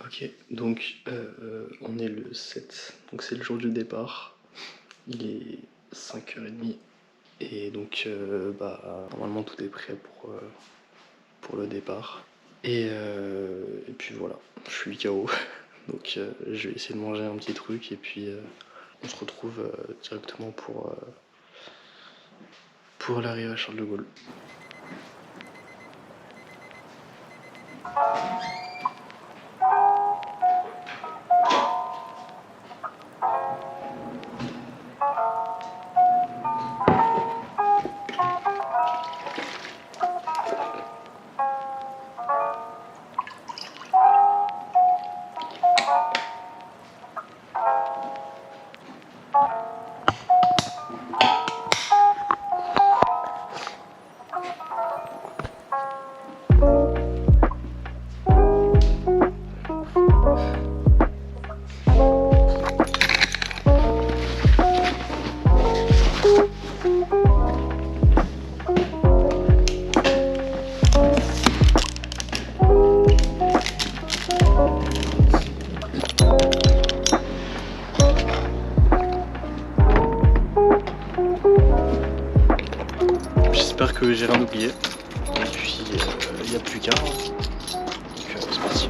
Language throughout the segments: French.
Ok, donc on est le 7, donc c'est le jour du départ. Il est 5h30 et donc normalement tout est prêt pour le départ. Et puis voilà, je suis KO, donc je vais essayer de manger un petit truc et puis on se retrouve directement pour l'arrivée à Charles de Gaulle. J'espère que j'ai rien oublié. Et puis il n'y a plus qu'à. Donc c'est parti.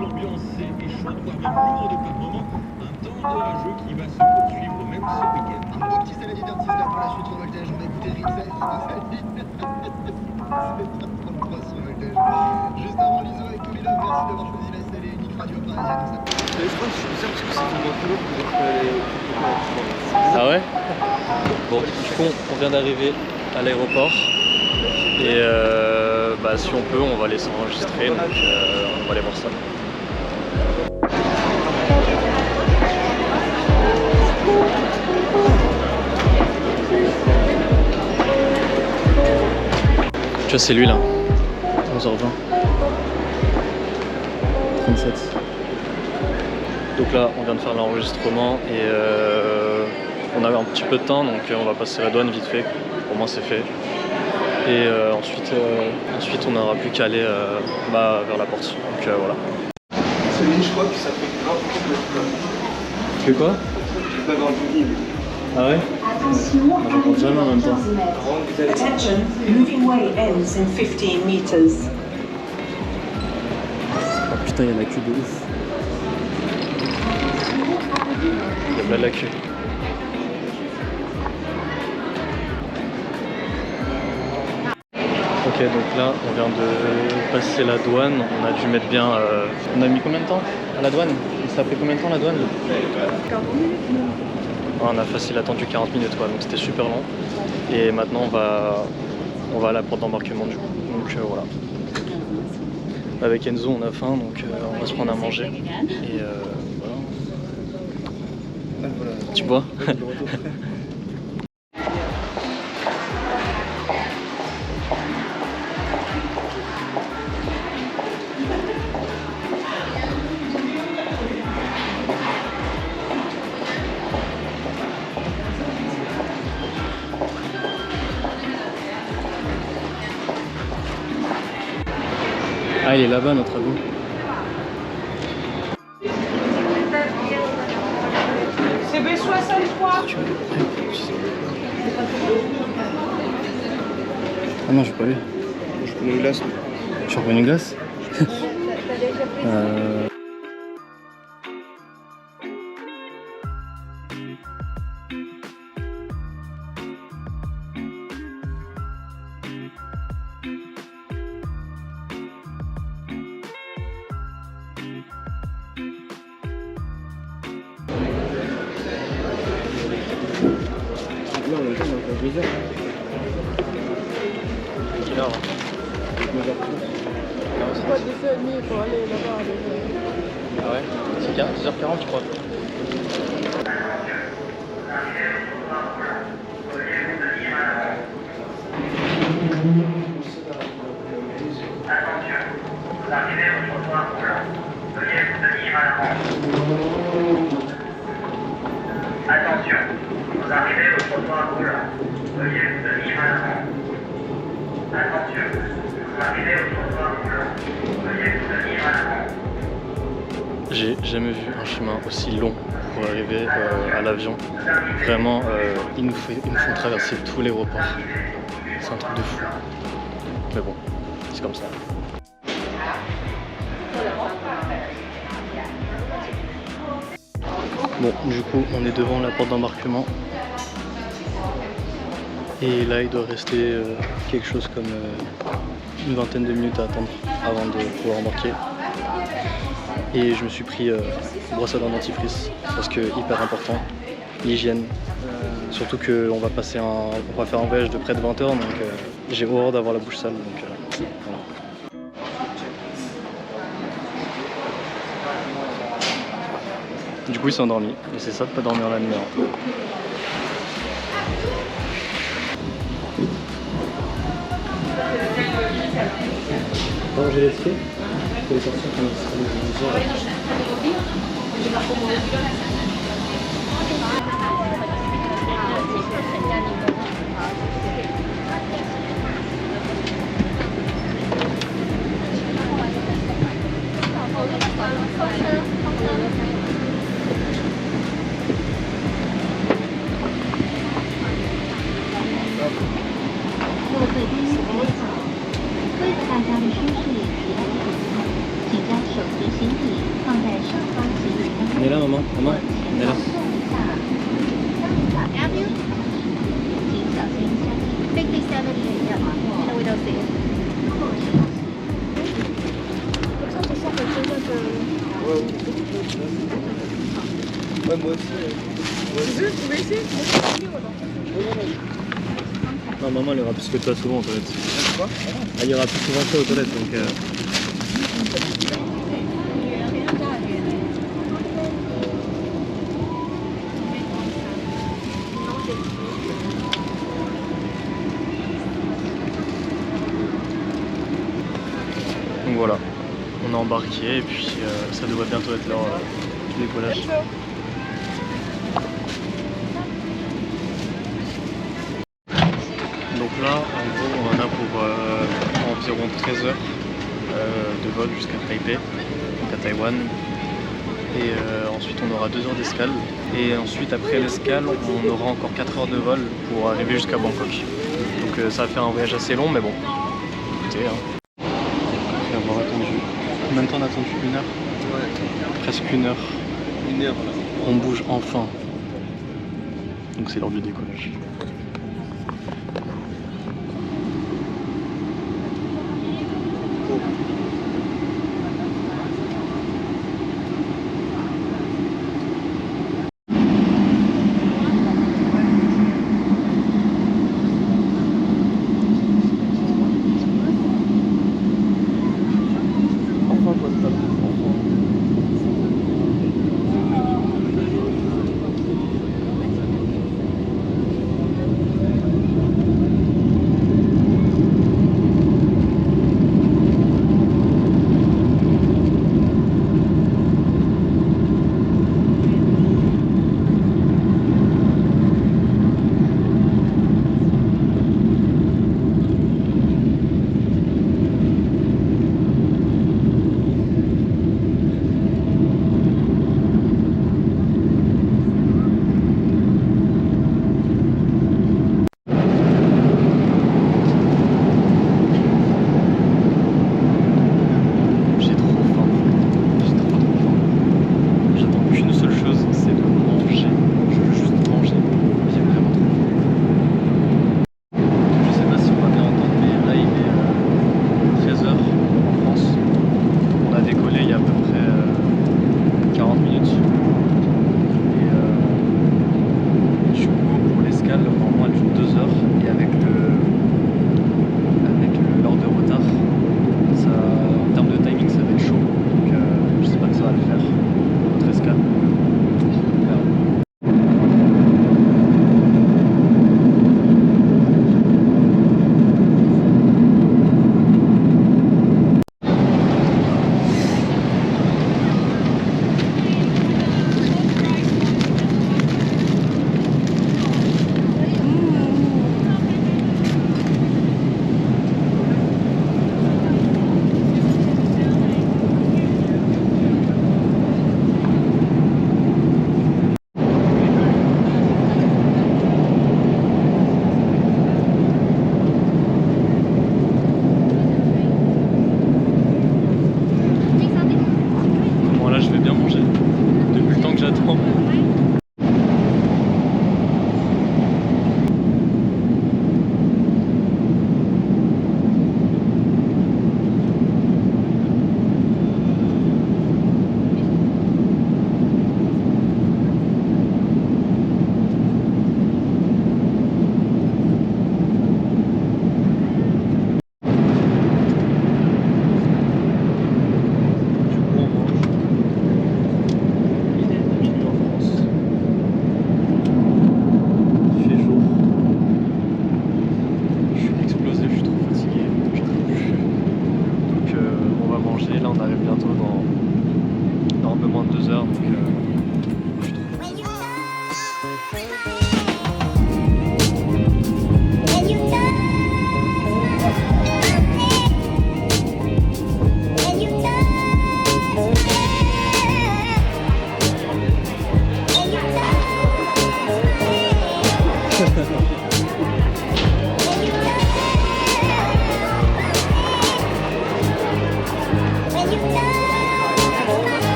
L'ambiance est chaude, voire même lourde par moment. Un temps orageux qui va se poursuivre même ce week-end. Un beau petit salade divertissement pour la suite sur Voltage. On a écouté Ripside de Sally. C'est 33 sur Voltage. Juste avant l'ISO avec Tommy Love, merci d'avoir choisi la SL et unique radio parisienne. Je crois que je suis bizarre parce que c'est moins plus long que d'être allé. Ah ouais? Bon, du coup on vient d'arriver à l'aéroport. Et si on peut, on va aller s'enregistrer, donc on va aller voir ça. Tu vois, c'est lui là, 11h20. 37. Donc là, on vient de faire l'enregistrement et on a un petit peu de temps, donc on va passer la douane vite fait. Pour moi, c'est fait. Et ensuite on n'aura plus qu'à aller vers la porte. Donc voilà. Celui, je crois que ça fait grave Que quoi? pas dans le livre. Ah ouais? Attention, je compte jamais en même temps. Attention, moving way ends in 15 meters. Oh putain, il y a la queue de ouf. Il y a pas de la queue. Ok, donc là on vient de passer la douane, on a dû mettre bien... On a mis combien de temps à la douane? Ça a pris combien de temps la douane? 40 minutes. On a facile attendu 40 minutes quoi, donc c'était super long. Et maintenant on va à la porte d'embarquement du coup, donc voilà. Avec Enzo on a faim, donc on va se prendre à manger. Et voilà. Tu bois? Ah, il est là-bas notre avion. C'est B63. Ah non, j'ai pas lu. Je prends une glace. Tu reprends une glace? Là, on a encore 2 heures. Quelle heure là? 9h30. Pas 2h30 pour aller là-bas avec Ah ouais? 10h40 je crois. Attention, vous arrivez au trottoir roulant. Veuillez vous tenir à la rampe. Attention, vous arrivez au trottoir roulant. Veuillez vous tenir à la rampe. J'ai jamais vu un chemin aussi long pour arriver à l'avion. Vraiment, ils nous font traverser tous les reports. C'est un truc de fou. Mais bon, c'est comme ça. Bon, du coup, on est devant la porte d'embarquement. Et là, il doit rester quelque chose comme une vingtaine de minutes à attendre avant de pouvoir embarquer. Et je me suis pris brosse à dents dentifrice parce que hyper important, l'hygiène. Surtout qu'on va faire un voyage de près de 20 heures, donc j'ai horreur d'avoir la bouche sale. Donc, voilà. Du coup, il s'est endormi. Et c'est ça de pas dormir la nuit. Hein. Bon, j'ai laissé. Il faut les sortir quand il sera les 10 heures. On est là, maman. Maman, on est là. Ouais, moi aussi. Non, maman, elle ira plus que toi souvent aux toilettes. Quoi ? Elle ira plus souvent que toi aux toilettes, donc... Donc voilà, on a embarqué et puis ça devrait bientôt être l'heure du décollage. Donc là, en gros, on en a pour environ 13 heures de vol jusqu'à Taipei, donc à Taïwan. Et ensuite, on aura 2 heures d'escale. Et ensuite, après l'escale, on aura encore 4 heures de vol pour arriver jusqu'à Bangkok. Donc ça va faire un voyage assez long, mais bon, écoutez, hein. Après avoir attendu, combien de temps on a attendu? 1 heure? Ouais. Presque 1 heure. 1 heure là. On bouge enfin. Donc c'est l'heure du décollage. manger depuis le temps que j'attends.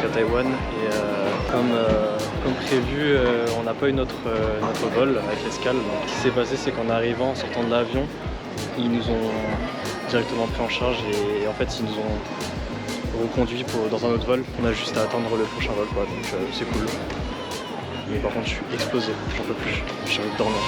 À Taïwan et comme prévu on n'a pas eu notre vol avec l'escale. Donc ce qui s'est passé c'est qu'en arrivant, en sortant de l'avion, ils nous ont directement pris en charge et en fait ils nous ont reconduit dans un autre vol. On a juste à attendre le prochain vol quoi, donc c'est cool. Mais par contre je suis explosé, j'en peux plus, j'ai envie de dormir.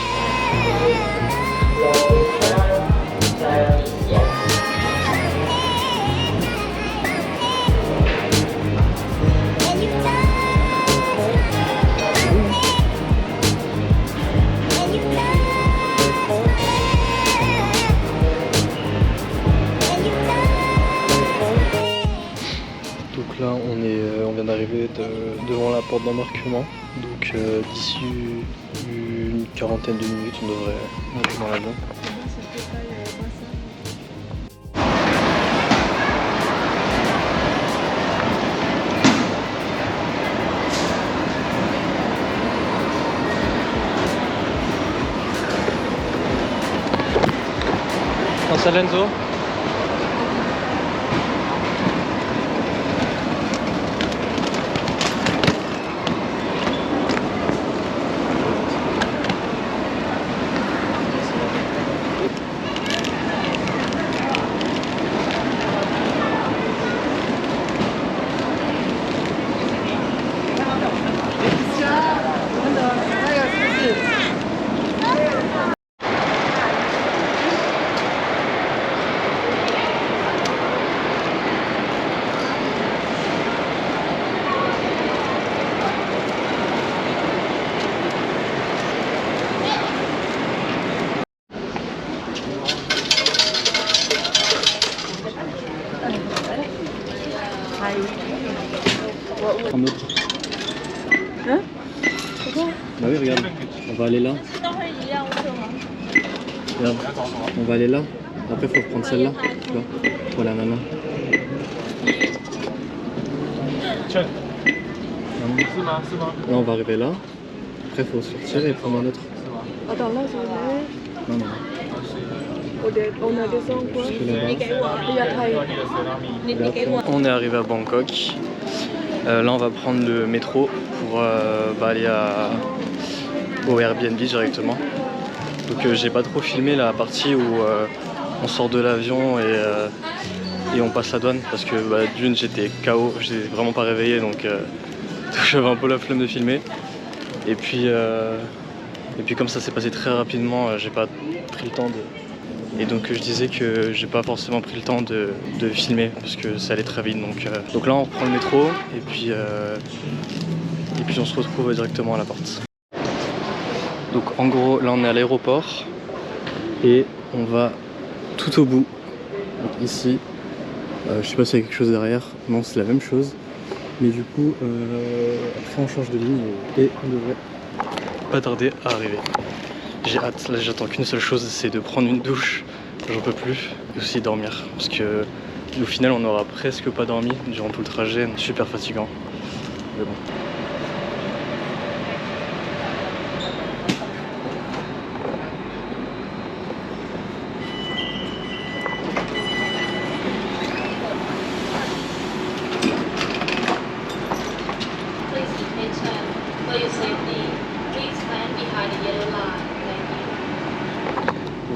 Donc là on vient d'arriver devant la porte d'embarquement, donc d'ici une quarantaine de minutes on devrait monter dans l'avion. Pensa Lenzo? Un autre. Hein? Bah oui, regarde, on va aller là. Regarde, on va aller là. Après, faut prendre celle-là, tu vois, pour la nana. Là, on va arriver là. Après, faut sortir et prendre un autre. Attends, là, c'est Non, non. on a des ans quoi? On est arrivé à Bangkok. Là, on va prendre le métro pour aller au Airbnb directement. Donc, j'ai pas trop filmé la partie où on sort de l'avion et on passe la douane parce que d'une, j'étais KO, j'étais vraiment pas réveillé donc j'avais un peu la flemme de filmer. Et puis comme ça s'est passé très rapidement, j'ai pas pris le temps de. Et donc je disais que j'ai pas forcément pris le temps de filmer parce que ça allait très vite. Donc là on reprend le métro et puis on se retrouve directement à la porte. Donc en gros là on est à l'aéroport et on va tout au bout. Donc ici, je sais pas s'il y a quelque chose derrière, non c'est la même chose. Mais du coup après on change de ligne et on devrait pas tarder à arriver. J'ai hâte, là j'attends qu'une seule chose, c'est de prendre une douche, j'en peux plus, et aussi dormir, parce que au final on n'aura presque pas dormi durant tout le trajet, super fatigant, mais bon.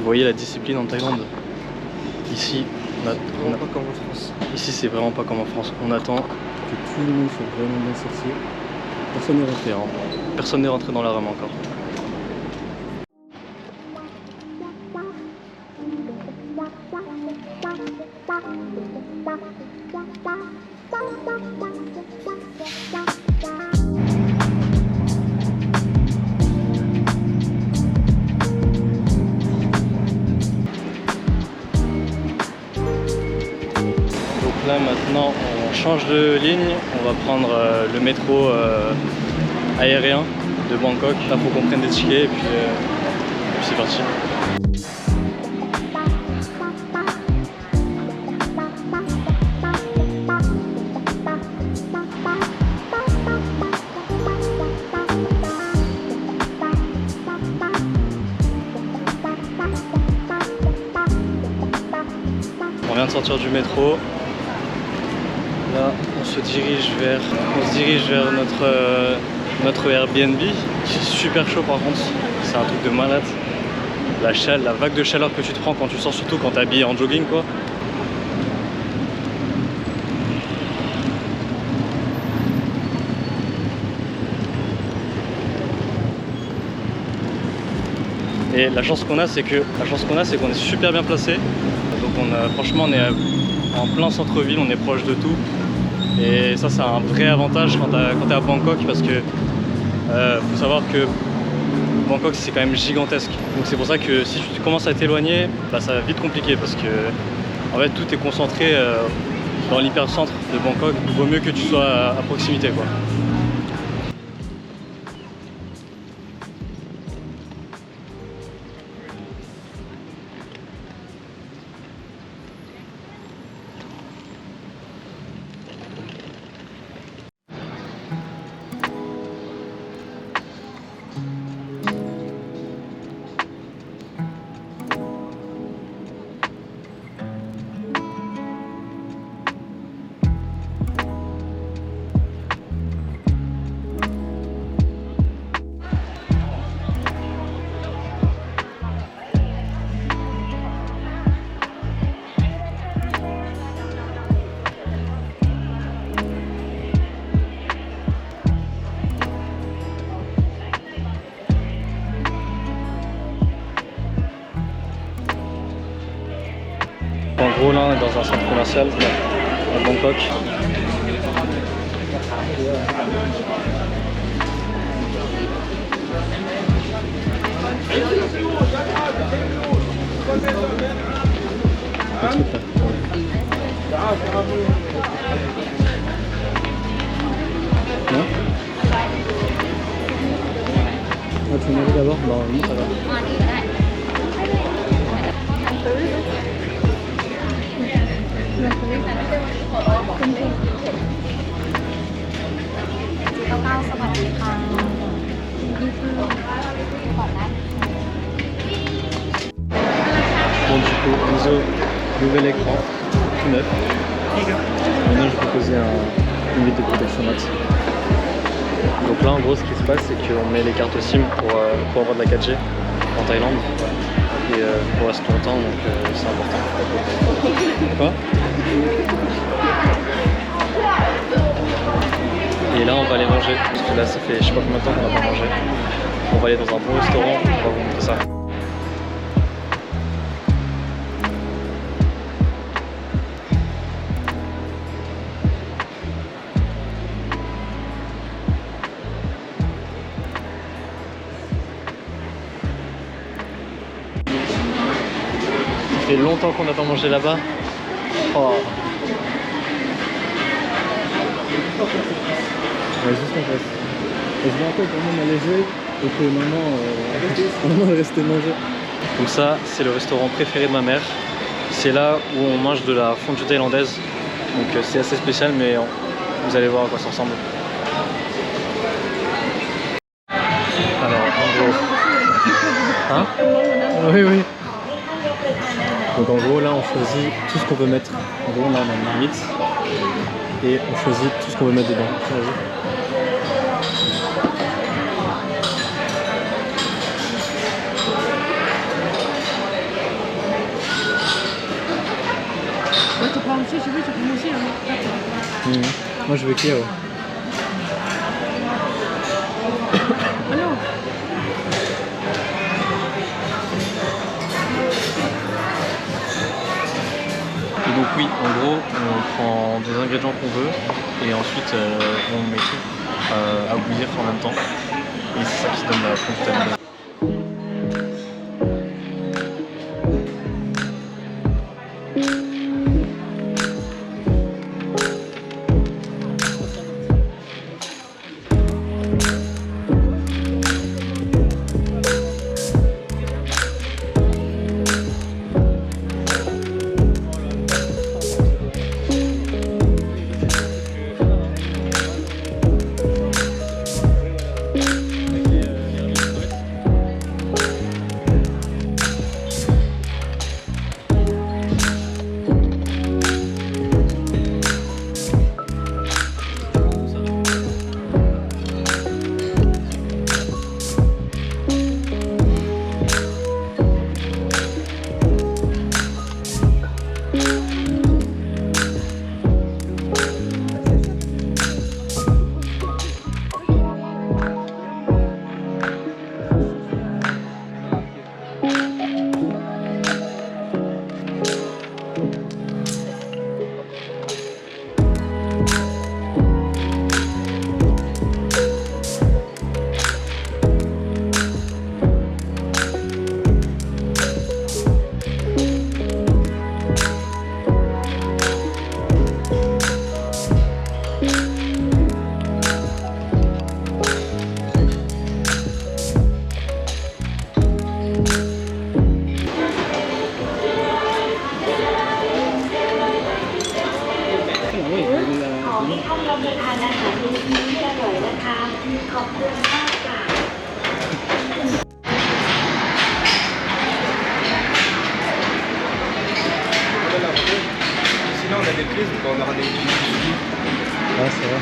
Vous voyez la discipline en Thaïlande. Ici, Pas comme en France. ici c'est vraiment pas comme en France. On attend que tout le monde soit vraiment bien sorti. Personne n'est rentré, hein. Personne n'est rentré dans la rame encore. Là maintenant on change de ligne, on va prendre le métro aérien de Bangkok. Là faut qu'on prenne des tickets et puis c'est parti. On vient de sortir du métro. Là, on se dirige vers notre Airbnb, qui est super chaud par contre, c'est un truc de malade. La vague de chaleur que tu te prends quand tu sors, surtout quand tu es habillé en jogging quoi. Et la chance qu'on a, c'est qu'on est super bien placé. Donc franchement, on est en plein centre-ville, on est proche de tout. Et ça, c'est un vrai avantage quand t'es à Bangkok, parce que faut savoir que Bangkok, c'est quand même gigantesque. Donc c'est pour ça que si tu commences à t'éloigner, bah, ça va vite compliquer, parce que en fait, tout est concentré dans l'hypercentre de Bangkok. Il vaut mieux que tu sois à proximité, quoi. En gros, là, on est dans un centre commercial à Bangkok. Non? Ah, tu veux manger d'abord? Non, ça va. Bon, du coup, nouvel écran, tout neuf. Maintenant, je vais poser une vitre de protection max. Donc là, en gros, ce qui se passe, c'est qu'on met les cartes SIM pour avoir de la 4G en Thaïlande. Et pour rester longtemps, donc c'est important. Quoi? Et là, on va aller manger, parce que là, ça fait je sais pas combien de temps qu'on n'a pas mangé. On va aller dans un bon restaurant, on va vous montrer ça. Ça fait longtemps qu'on n'a pas mangé là-bas. Oh. Ouais, juste en face. Et je me rappelle quand même allégé et que maman est restée manger. Donc ça, c'est le restaurant préféré de ma mère. C'est là où on mange de la fondue thaïlandaise. Donc c'est assez spécial, mais vous allez voir à quoi ça ressemble. Alors, en gros... Hein? Oui, oui. Donc en gros, là, on choisit tout ce qu'on veut mettre. En gros, là, on a une marmite. Et on choisit tout ce qu'on veut mettre dedans. Moi je veux qu'il y ait. Et donc oui, en gros, on prend des ingrédients qu'on veut et ensuite on met tout à bouillir en même temps. Et c'est ça qui donne la fontaine. Sinon on a des prises, on aura des petits. Ah, c'est vrai.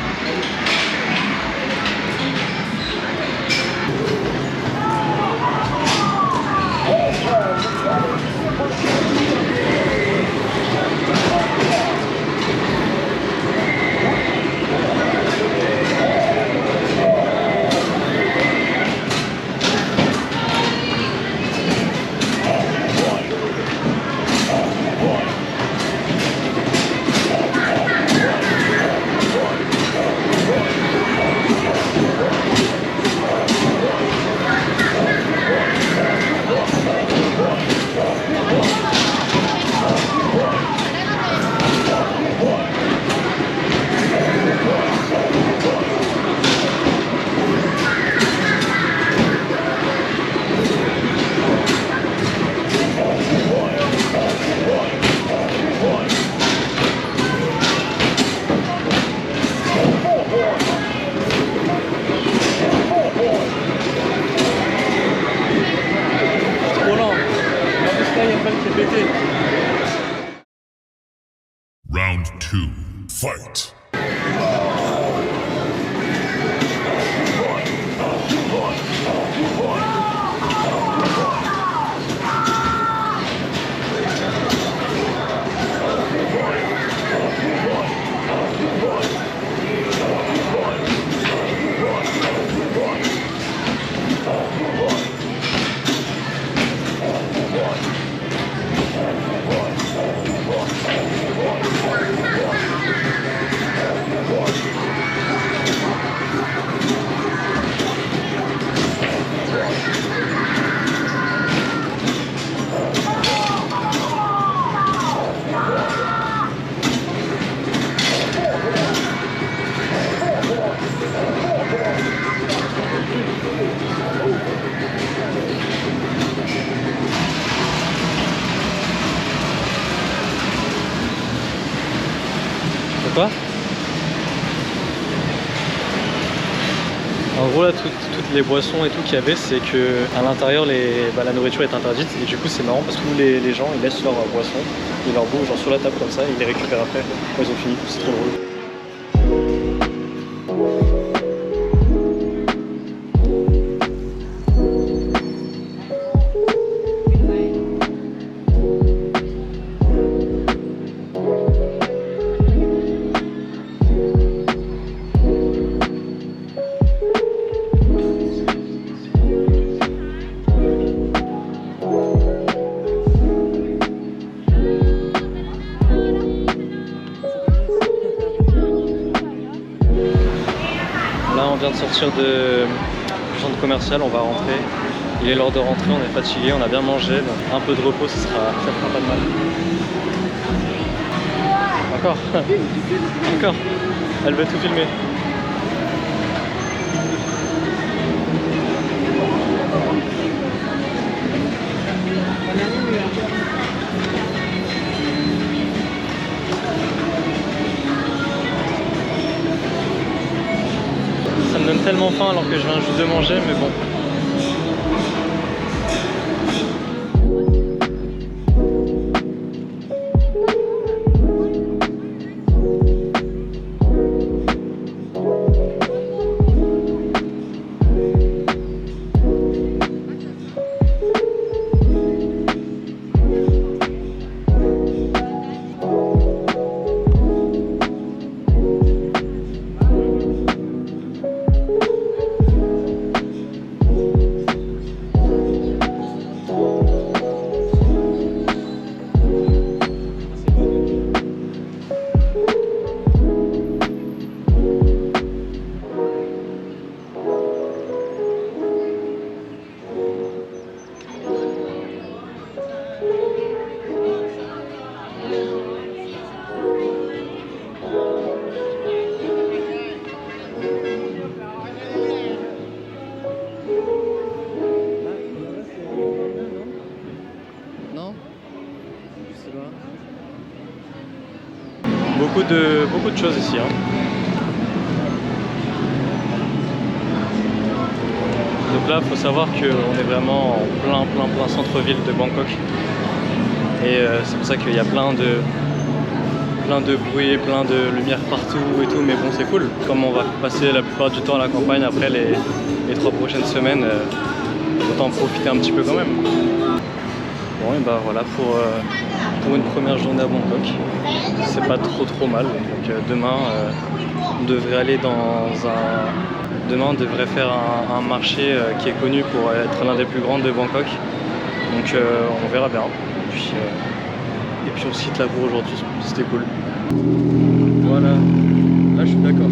Round 2. Fight. Quoi? En gros là toutes les boissons et tout qu'il y avait, c'est que à l'intérieur la nourriture est interdite et du coup c'est marrant parce que tous les gens ils laissent leurs boissons et leur bouffe genre sur la table comme ça et ils les récupèrent après quand ils ont fini, c'est trop drôle. vient de sortir du centre commercial, on va rentrer. Il est l'heure de rentrer, on est fatigué, on a bien mangé, donc un peu de repos ça fera pas de mal. Encore. Encore. Elle veut tout filmer. Ça me donne tellement faim alors que je viens juste de manger, mais bon. Beaucoup de choses ici. Hein. Donc là, il faut savoir qu'on est vraiment en plein centre-ville de Bangkok. Et c'est pour ça qu'il y a plein de bruit, plein de lumière partout et tout. Mais bon, c'est cool. Comme on va passer la plupart du temps à la campagne après les 3 prochaines semaines, autant en profiter un petit peu quand même. Bon, et bah voilà pour une première journée à Bangkok. C'est pas trop mal. Donc demain, on devrait aller Demain, on devrait faire un marché qui est connu pour être l'un des plus grands de Bangkok. Donc on verra bien. Et puis on se quitte la bourre aujourd'hui, c'était cool. Voilà, là je suis d'accord.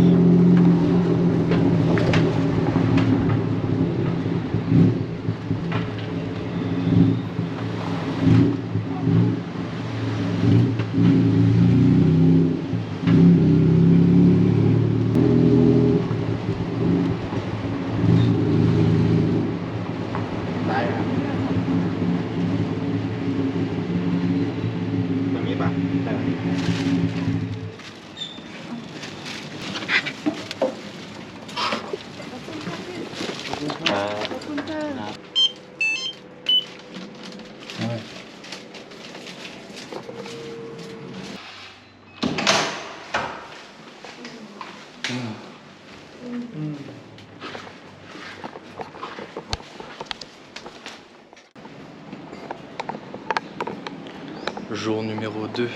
Jour numéro 2.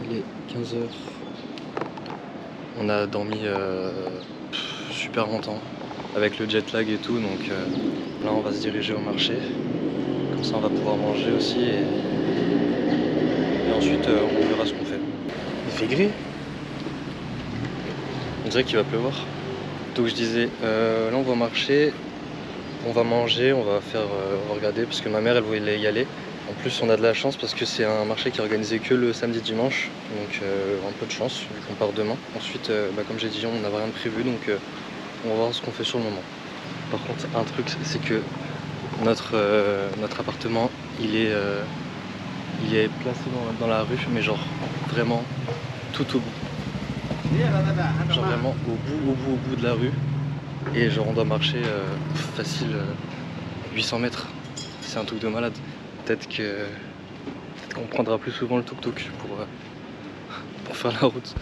Il est 15 h. On a dormi super longtemps avec le jet lag et tout, donc là on va se diriger au marché. Comme ça on va pouvoir manger aussi et ensuite on verra ce qu'on fait. Il fait gris. On dirait qu'il va pleuvoir. Donc je disais, là on va marcher, on va manger, on va regarder parce que ma mère elle voulait y aller. En plus on a de la chance parce que c'est un marché qui est organisé que le samedi dimanche, donc un peu de chance vu qu'on part demain. Ensuite comme j'ai dit on n'a rien de prévu, donc on va voir ce qu'on fait sur le moment. Par contre un truc c'est que notre appartement il est placé dans la rue, mais genre vraiment tout au bout. Genre vraiment au bout de la rue, et genre on doit marcher facile 800 mètres, c'est un truc de malade. Peut-être qu'on prendra plus souvent le tuk-tuk pour faire la route.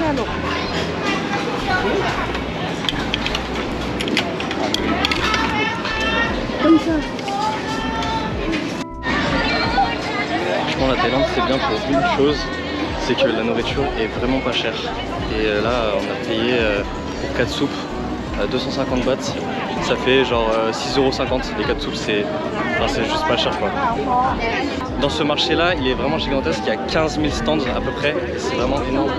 alors. Comme ça. Franchement, la Thaïlande, c'est bien pour une chose, c'est que la nourriture est vraiment pas chère. Et là, on a payé pour 4 soupes à 250 bahts. Ça fait genre 6,50 €. Les 4 soupes, c'est juste pas cher quoi. Dans ce marché-là, il est vraiment gigantesque. Il y a 15 000 stands à peu près. C'est vraiment énorme.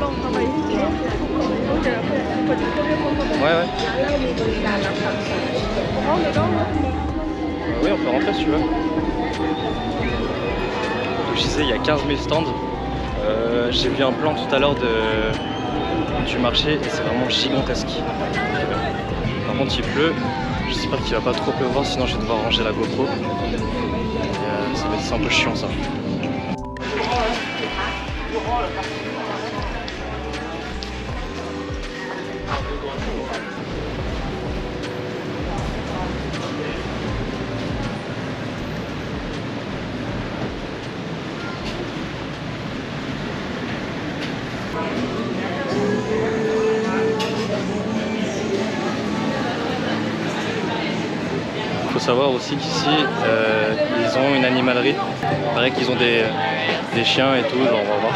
Ouais. Oui, on peut rentrer si tu veux. Donc, je disais, il y a 15 000 stands. J'ai vu un plan tout à l'heure du marché et c'est vraiment gigantesque. Par contre, il pleut. J'espère qu'il va pas trop pleuvoir, sinon je vais devoir ranger la GoPro. C'est un peu chiant ça. Il faut savoir aussi qu'ici ils ont une animalerie. Il paraît qu'ils ont des chiens et tout, genre, on va voir.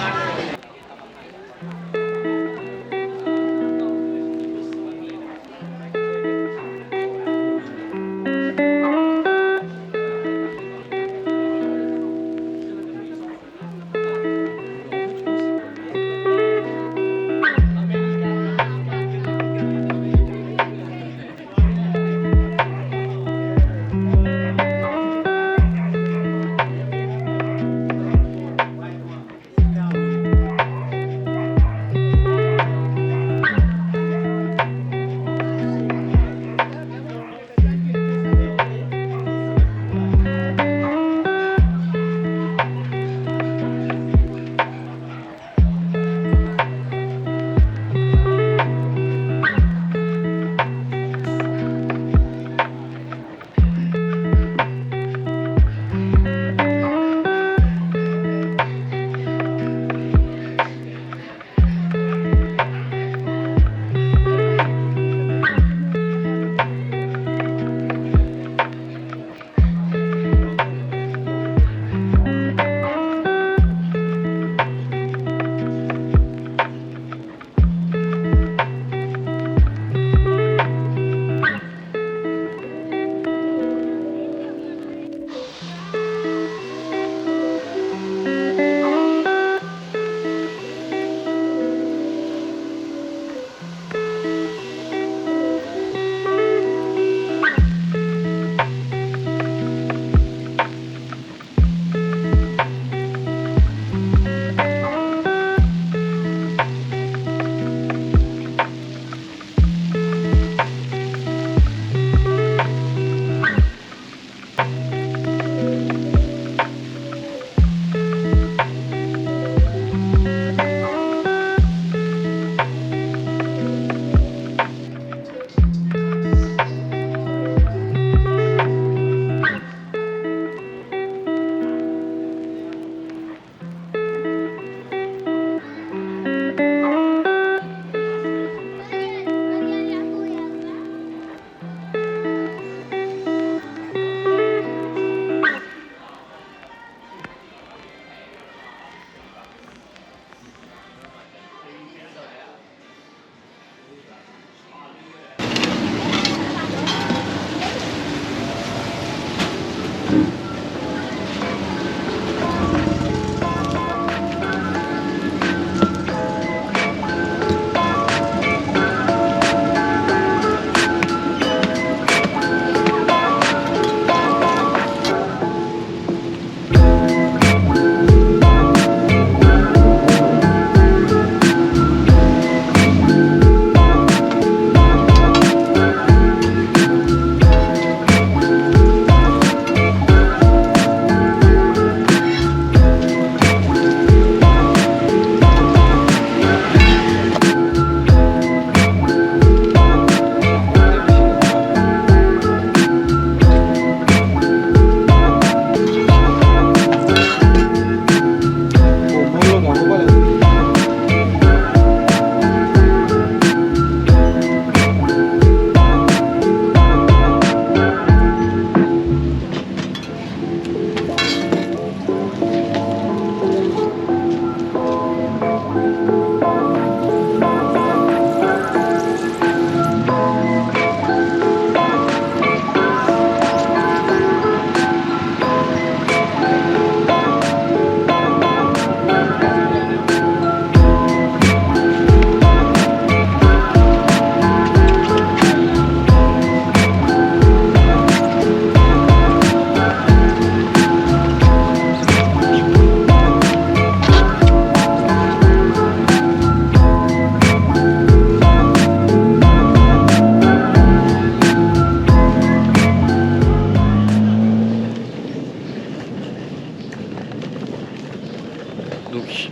Donc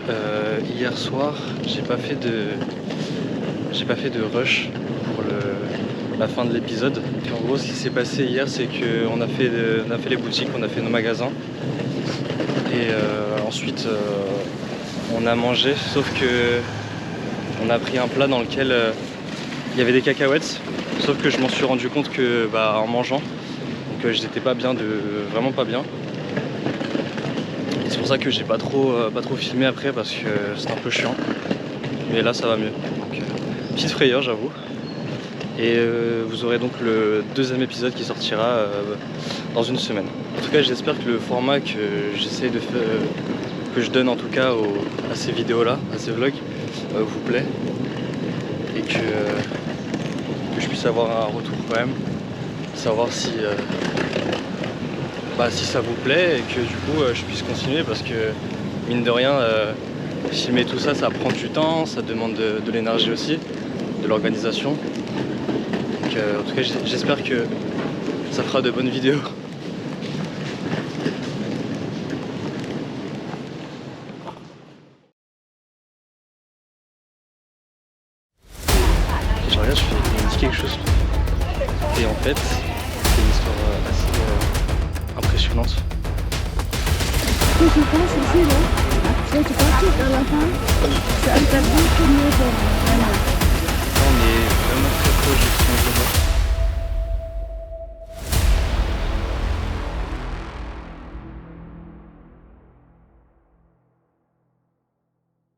hier soir, j'ai pas fait de rush pour la fin de l'épisode. En gros, ce qui s'est passé hier, c'est qu'on a fait les boutiques, on a fait nos magasins. Et ensuite, on a mangé, sauf que on a pris un plat dans lequel il y avait des cacahuètes. Sauf que je m'en suis rendu compte que en mangeant, donc j'étais pas bien, vraiment pas bien. Et c'est pour ça que j'ai pas trop filmé après parce que c'est un peu chiant. Mais là ça va mieux. Donc, petite frayeur, j'avoue. Et vous aurez donc le deuxième épisode qui sortira dans une semaine. En tout cas, j'espère que le format que j'essaye de faire, que je donne en tout cas à ces vidéos-là, à ces vlogs, vous plaît. Et que je puisse avoir un retour quand même, savoir si ça vous plaît et que du coup je puisse continuer parce que mine de rien, filmer tout ça, ça prend du temps, ça demande de l'énergie aussi, de l'organisation. Donc en tout cas j'espère que ça fera de bonnes vidéos. Je regarde, il me dit quelque chose. Et en fait, c'est une histoire assez impressionnante. Je pense aussi, là. C'est tu parti à la fin. C'est un tableau qui me donne. On est vraiment très proche de ce